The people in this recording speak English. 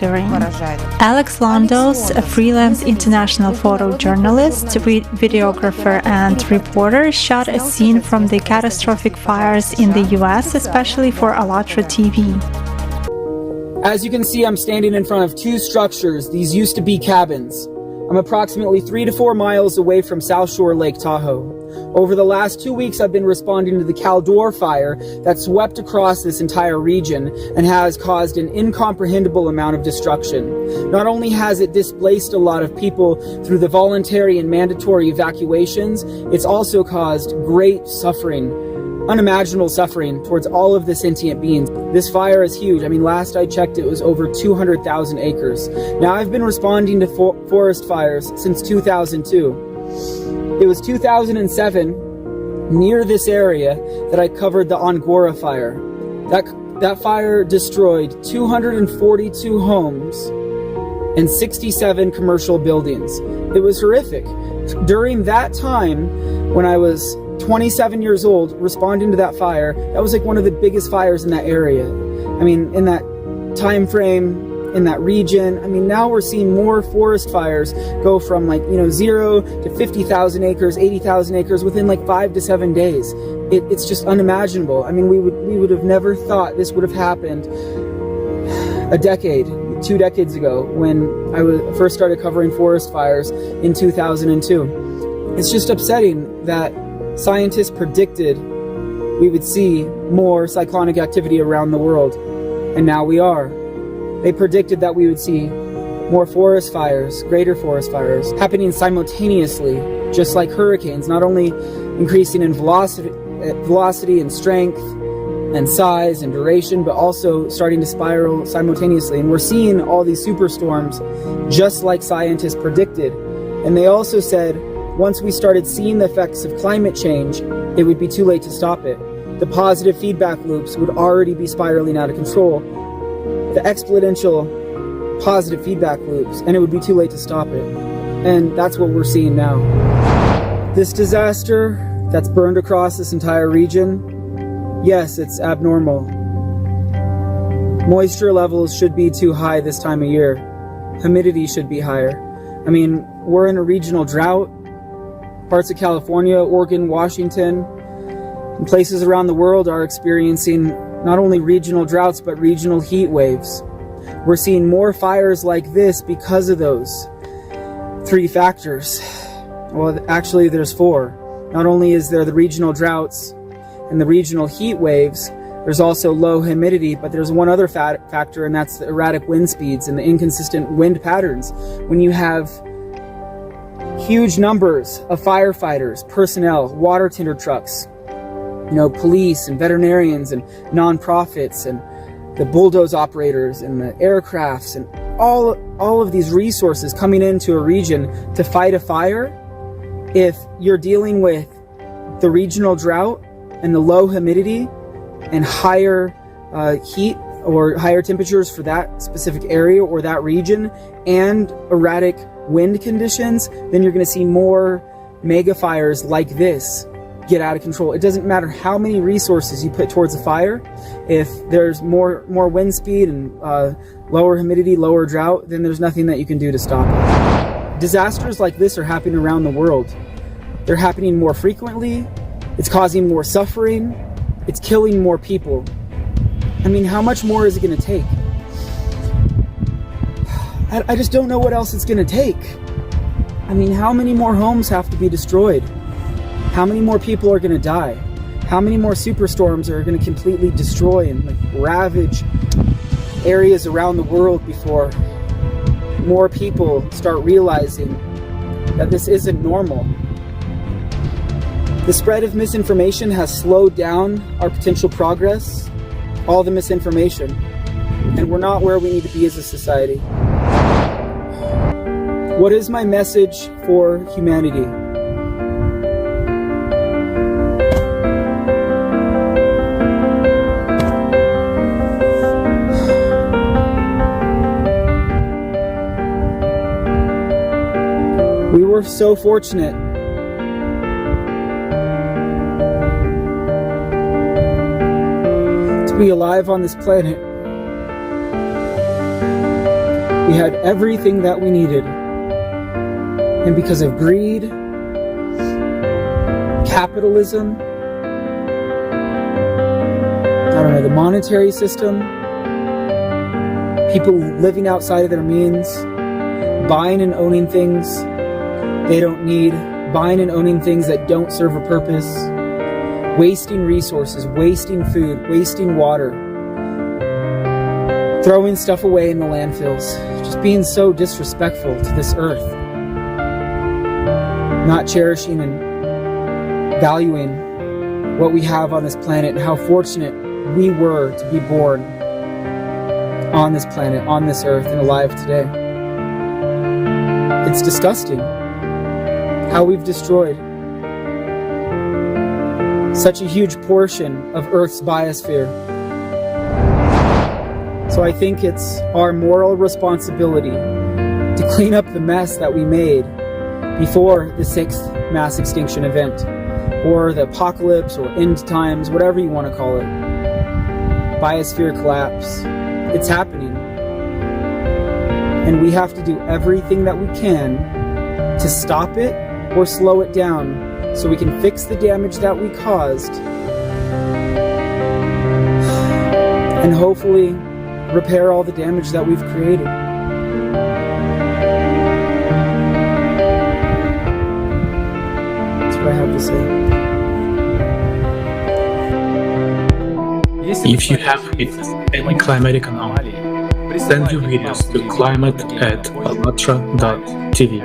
Alekz Londos, a freelance international photojournalist, videographer and reporter, shot a scene from the catastrophic fires in the US, especially for Alatra TV. As you can see, I'm standing in front of two structures. These used to be cabins. I'm approximately 3 to 4 miles away from South Shore Lake Tahoe. Over the last 2 weeks, I've been responding to the Caldor fire that swept across this entire region and has caused an incomprehensible amount of destruction. Not only has it displaced a lot of people through the voluntary and mandatory evacuations, it's also caused great suffering, unimaginable suffering towards all of the sentient beings. This fire is huge. I mean, last I checked, it was over 200,000 acres. Now, I've been responding to forest fires since 2002. It was 2007, near this area, that I covered the Angora fire. That fire destroyed 242 homes and 67 commercial buildings. It was horrific. During that time, when I was 27 years old, responding to that fire, that was like one of the biggest fires in that area. I mean, in that time frame, in that region. I mean, now we're seeing more forest fires go from 0 to 50,000 acres, 80,000 acres within 5 to 7 days. It's just unimaginable. I mean, we would have never thought this would have happened a decade, 2 decades ago, when I first started covering forest fires in 2002. It's just upsetting that scientists predicted we would see more cyclonic activity around the world, and now we are. They predicted that we would see more forest fires, greater forest fires, happening simultaneously, just like hurricanes, not only increasing in velocity and strength and size and duration, but also starting to spiral simultaneously. And we're seeing all these superstorms just like scientists predicted. And they also said, once we started seeing the effects of climate change, it would be too late to stop it. The positive feedback loops would already be spiraling out of control. The exponential positive feedback loops, and it would be too late to stop it. And that's what we're seeing now. This disaster that's burned across this entire region, yes, it's abnormal. Moisture levels should be too high this time of year. Humidity should be higher. I mean, we're in a regional drought. Parts of California, Oregon, Washington, and places around the world are experiencing not only regional droughts, but regional heat waves. We're seeing more fires like this because of those 3 factors. Well, actually, there's 4. Not only is there the regional droughts and the regional heat waves, there's also low humidity, but there's one other factor, and that's the erratic wind speeds and the inconsistent wind patterns. When you have huge numbers of firefighters, personnel, water tender trucks, police and veterinarians and nonprofits and the bulldoze operators and the aircrafts and all of these resources coming into a region to fight a fire, if you're dealing with the regional drought and the low humidity and higher heat or higher temperatures for that specific area or that region and erratic wind conditions, then you're going to see more mega fires like this get out of control. It doesn't matter how many resources you put towards a fire. If there's more wind speed and lower humidity, lower drought, then there's nothing that you can do to stop it. Disasters like this are happening around the world. They're happening more frequently. It's causing more suffering. It's killing more people. I mean, how much more is it going to take? I just don't know what else it's going to take. I mean, how many more homes have to be destroyed? How many more people are going to die? How many more superstorms are going to completely destroy and ravage areas around the world before more people start realizing that this isn't normal? The spread of misinformation has slowed down our potential progress, all the misinformation, and we're not where we need to be as a society. What is my message for humanity? We were so fortunate to be alive on this planet. We had everything that we needed. And because of greed, capitalism, the monetary system, people living outside of their means, buying and owning things they don't need, buying and owning things that don't serve a purpose, wasting resources, wasting food, wasting water, throwing stuff away in the landfills, just being so disrespectful to this earth, not cherishing and valuing what we have on this planet and how fortunate we were to be born on this planet, on this earth, and alive today. It's disgusting how we've destroyed such a huge portion of Earth's biosphere. So I think it's our moral responsibility to clean up the mess that we made before the 6th mass extinction event, or the apocalypse, or end times, whatever you want to call it. Biosphere collapse. It's happening. And we have to do everything that we can to stop it or slow it down so we can fix the damage that we caused and hopefully repair all the damage that we've created. That's what I have to say. If you have witnessed any climatic anomaly, send your videos to climate@alatra.tv.